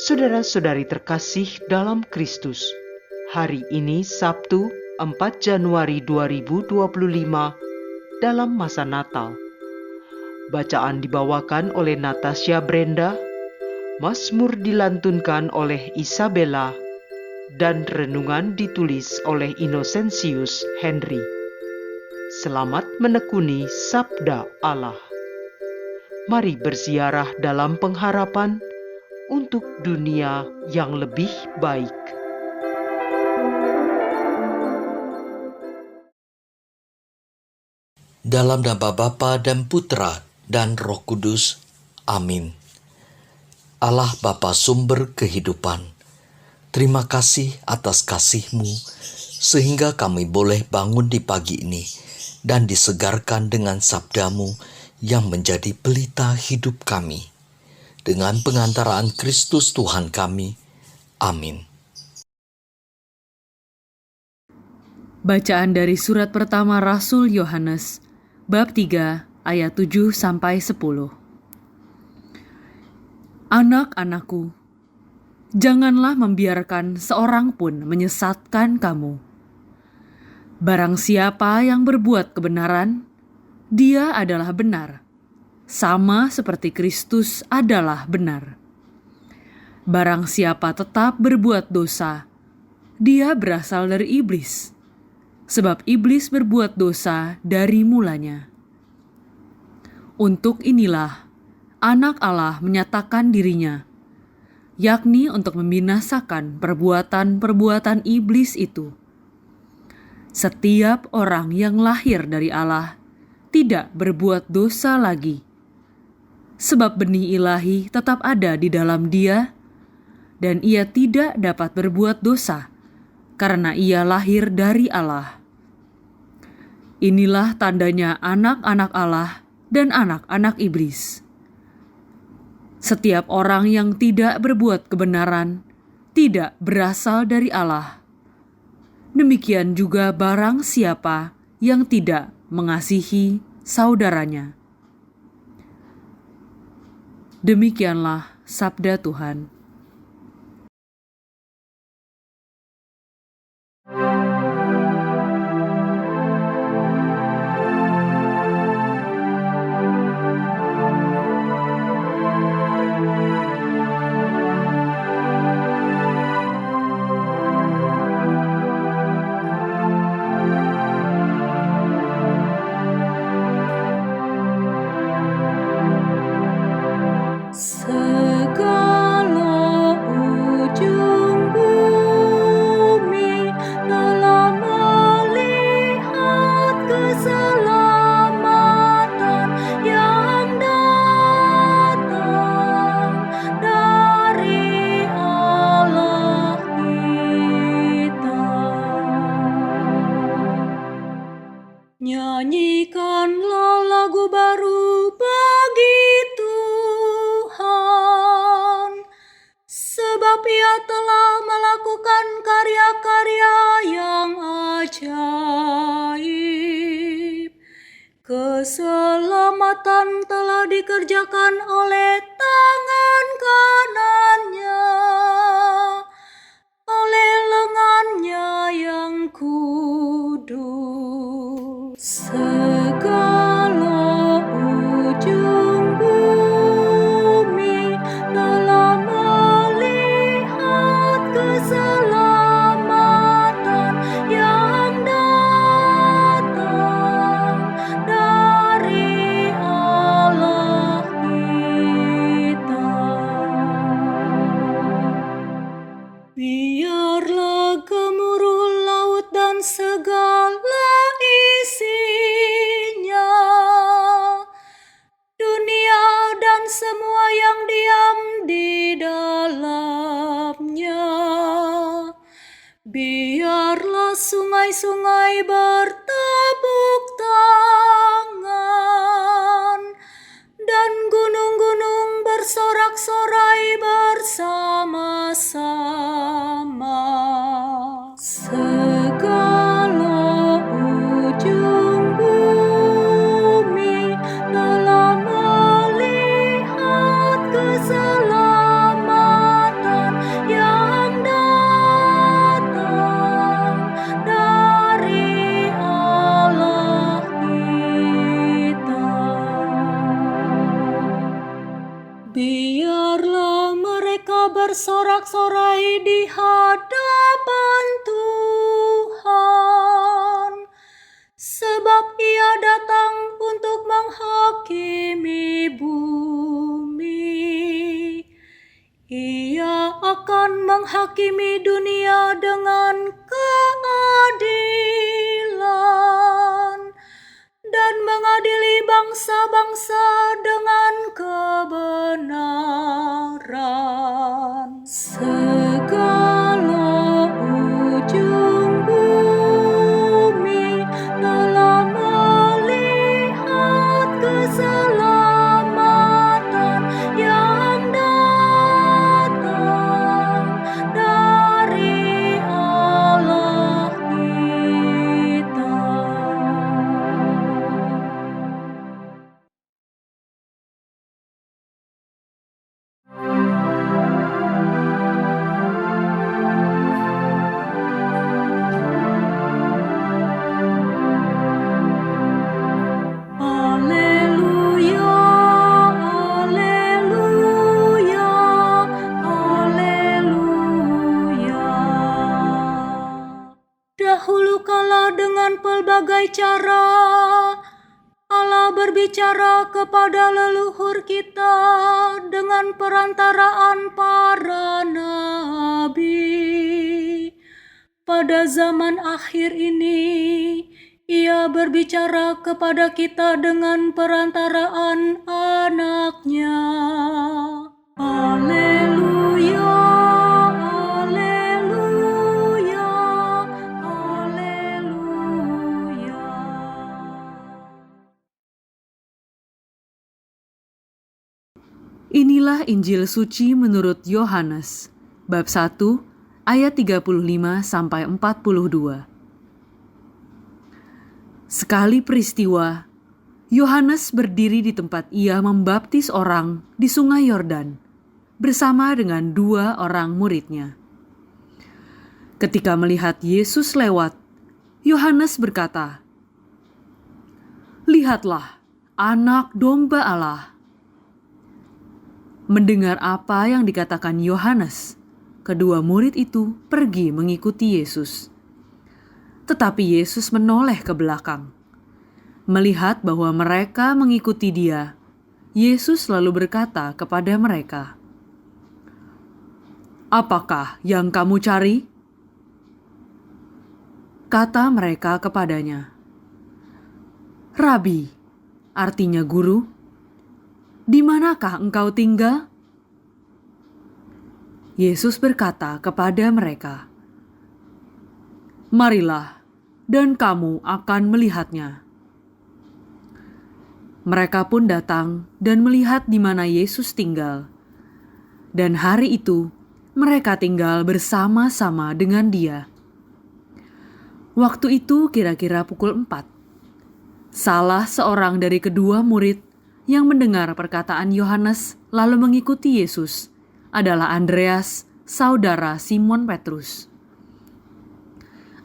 Saudara-saudari terkasih dalam Kristus, hari ini Sabtu 4 Januari 2025 dalam masa Natal. Bacaan dibawakan oleh Natasha Brenda, Mazmur dilantunkan oleh Isabella, dan renungan ditulis oleh Innocentius Henry. Selamat menekuni Sabda Allah. Mari berziarah dalam pengharapan untuk dunia yang lebih baik. Dalam nama Bapa dan Putra dan Roh Kudus. Amin. Allah Bapa sumber kehidupan, terima kasih atas kasih-Mu sehingga kami boleh bangun di pagi ini dan disegarkan dengan sabda-Mu yang menjadi pelita hidup kami. Dengan pengantaraan Kristus Tuhan kami. Amin. Bacaan dari surat pertama Rasul Yohanes, bab 3 ayat 7-10. Anak-anakku, janganlah membiarkan seorang pun menyesatkan kamu. Barang siapa yang berbuat kebenaran, dia adalah benar, sama seperti Kristus adalah benar. Barang siapa tetap berbuat dosa, dia berasal dari iblis, sebab iblis berbuat dosa dari mulanya. Untuk inilah Anak Allah menyatakan dirinya, yakni untuk membinasakan perbuatan-perbuatan iblis itu. Setiap orang yang lahir dari Allah tidak berbuat dosa lagi, sebab benih ilahi tetap ada di dalam dia, dan ia tidak dapat berbuat dosa, karena ia lahir dari Allah. Inilah tandanya anak-anak Allah dan anak-anak iblis. Setiap orang yang tidak berbuat kebenaran tidak berasal dari Allah. Demikian juga barang siapa yang tidak mengasihi saudaranya. Demikianlah sabda Tuhan. Nyanyikanlah lagu baru bagi Tuhan, sebab Ia telah melakukan karya-karya yang ajaib. Keselamatan telah dikerjakan oleh tangan kanannya, oleh lengannya yang kudus. Segala ujung bumi telah melihat keselamatan yang datang dari Allah kita. Biarlah gemuruh laut dan segala isinya, dunia dan semua yang diam di dalamnya. Biarlah sungai-sungai bertepuk tangan dan gunung-gunung bersorak-sorai bersama-sama. Segala ujung bumi telah melihat keselamatan bersorak-sorai di hadapan Tuhan, sebab Ia datang untuk menghakimi bumi. Ia akan menghakimi dunia dengan keadilan dan mengadili bangsa-bangsa dengan kebenaran. Segala ujung bumi telah melihat keselamatan yang datang dari Allah kita. Haleluya, haleluya, haleluya. Dahulu kala dengan pelbagai cara Allah berbicara kepada leluhur kita dengan perantaraan para nabi. Pada zaman akhir ini, Ia berbicara kepada kita dengan perantaraan Anak-Nya. Haleluya, haleluya, haleluya. Inilah Injil suci menurut Yohanes, bab 1, ayat 35-42. Sekali peristiwa, Yohanes berdiri di tempat ia membaptis orang di sungai Yordan, bersama dengan 2 orang muridnya. Ketika melihat Yesus lewat, Yohanes berkata, "Lihatlah, Anak Domba Allah." Mendengar apa yang dikatakan Yohanes, kedua murid itu pergi mengikuti Yesus. Tetapi Yesus menoleh ke belakang. Melihat bahwa mereka mengikuti Dia, Yesus lalu berkata kepada mereka, "Apakah yang kamu cari?" Kata mereka kepadanya, "Rabi," artinya guru, "di manakah engkau tinggal?" Yesus berkata kepada mereka, "Marilah, dan kamu akan melihatnya." Mereka pun datang dan melihat di mana Yesus tinggal. Dan hari itu mereka tinggal bersama-sama dengan Dia. Waktu itu kira-kira pukul 4. Salah seorang dari kedua murid yang mendengar perkataan Yohanes lalu mengikuti Yesus adalah Andreas, saudara Simon Petrus.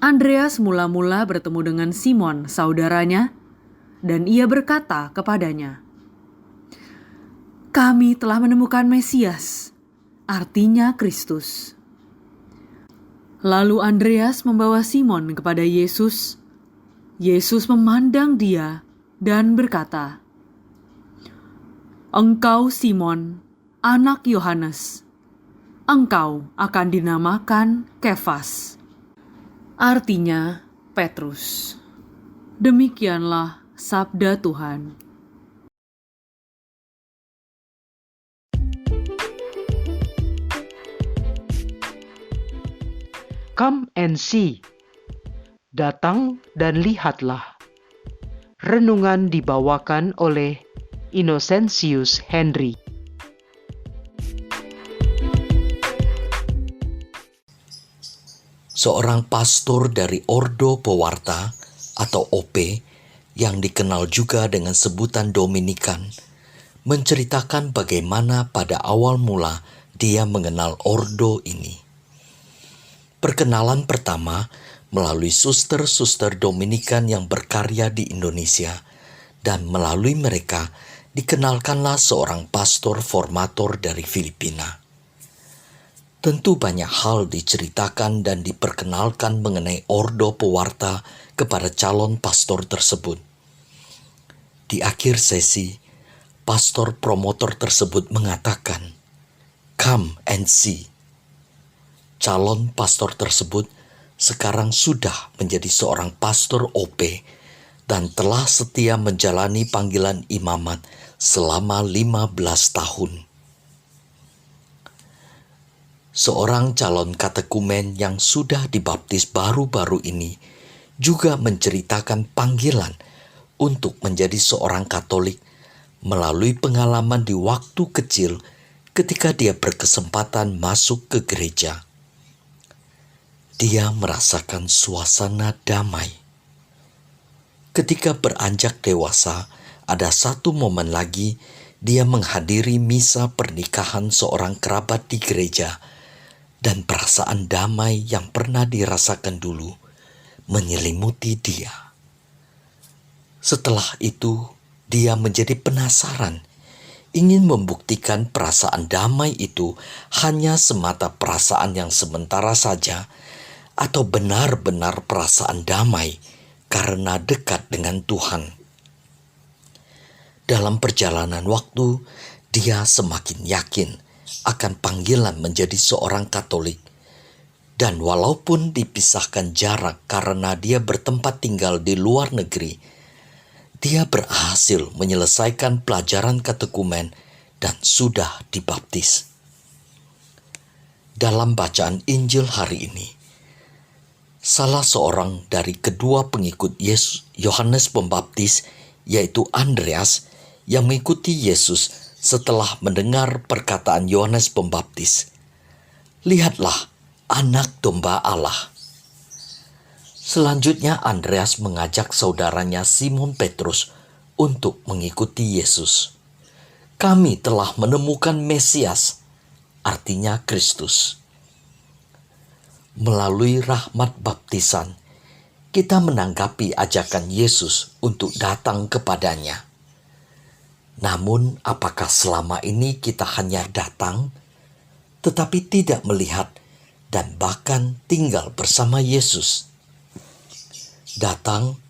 Andreas mula-mula bertemu dengan Simon, saudaranya, dan ia berkata kepadanya, "Kami telah menemukan Mesias," artinya Kristus. Lalu Andreas membawa Simon kepada Yesus. Yesus memandang dia dan berkata, "Engkau Simon, anak Yohanes. Engkau akan dinamakan Kefas," artinya Petrus. Demikianlah sabda Tuhan. Come and see. Datang dan lihatlah. Renungan dibawakan oleh Innocentius Henry. Seorang pastor dari Ordo Pewarta atau OP yang dikenal juga dengan sebutan Dominikan menceritakan bagaimana pada awal mula dia mengenal ordo ini. Perkenalan pertama melalui suster-suster Dominikan yang berkarya di Indonesia, dan melalui mereka dikenalkanlah seorang pastor formator dari Filipina. Tentu banyak hal diceritakan dan diperkenalkan mengenai ordo pewarta kepada calon pastor tersebut. Di akhir sesi, pastor promotor tersebut mengatakan, "Come and see." Calon pastor tersebut sekarang sudah menjadi seorang pastor OP dan telah setia menjalani panggilan imamat selama 15 tahun. Seorang calon katekumen yang sudah dibaptis baru-baru ini juga menceritakan panggilan untuk menjadi seorang Katolik melalui pengalaman di waktu kecil ketika dia berkesempatan masuk ke gereja. Dia merasakan suasana damai. Ketika beranjak dewasa, ada satu momen lagi dia menghadiri misa pernikahan seorang kerabat di gereja, dan perasaan damai yang pernah dirasakan dulu menyelimuti dia. Setelah itu, dia menjadi penasaran, ingin membuktikan perasaan damai itu hanya semata perasaan yang sementara saja, atau benar-benar perasaan damai karena dekat dengan Tuhan. Dalam perjalanan waktu, dia semakin yakin akan panggilan menjadi seorang Katolik. Dan walaupun dipisahkan jarak karena dia bertempat tinggal di luar negeri, dia berhasil menyelesaikan pelajaran katekumen dan sudah dibaptis. Dalam bacaan Injil hari ini, salah seorang dari kedua pengikut Yesus, Yohanes Pembaptis, yaitu Andreas, yang mengikuti Yesus setelah mendengar perkataan Yohanes Pembaptis, "Lihatlah anak domba Allah." Selanjutnya Andreas mengajak saudaranya Simon Petrus untuk mengikuti Yesus. "Kami telah menemukan Mesias," artinya Kristus. Melalui rahmat baptisan, kita menanggapi ajakan Yesus untuk datang kepadanya. Namun, apakah selama ini kita hanya datang, tetapi tidak melihat dan bahkan tinggal bersama Yesus? Datang,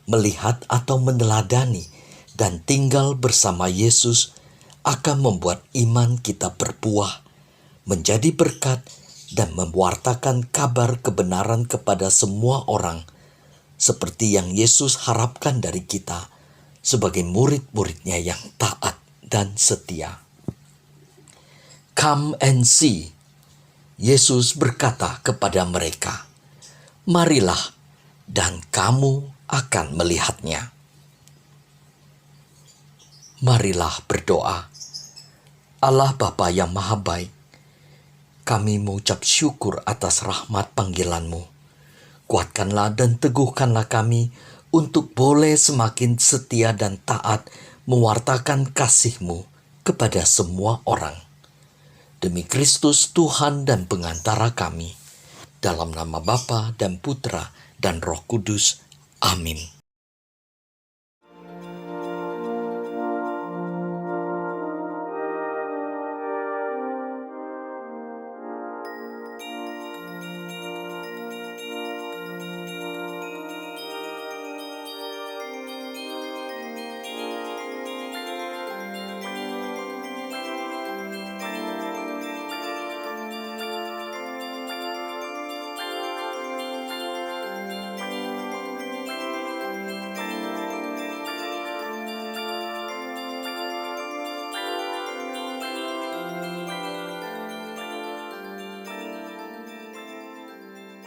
melihat atau meneladani, dan tinggal bersama Yesus akan membuat iman kita berbuah, menjadi berkat, dan mewartakan kabar kebenaran kepada semua orang, seperti yang Yesus harapkan dari kita sebagai murid-muridnya yang taat dan setia. "Come and see," Yesus berkata kepada mereka, "Marilah dan kamu akan melihatnya." Marilah berdoa. Allah Bapa yang Maha Baik, kami mengucap syukur atas rahmat panggilan-Mu. Kuatkanlah dan teguhkanlah kami untuk boleh semakin setia dan taat mewartakan kasih-Mu kepada semua orang. Demi Kristus Tuhan dan pengantara kami, dalam nama Bapa dan Putra dan Roh Kudus. Amin.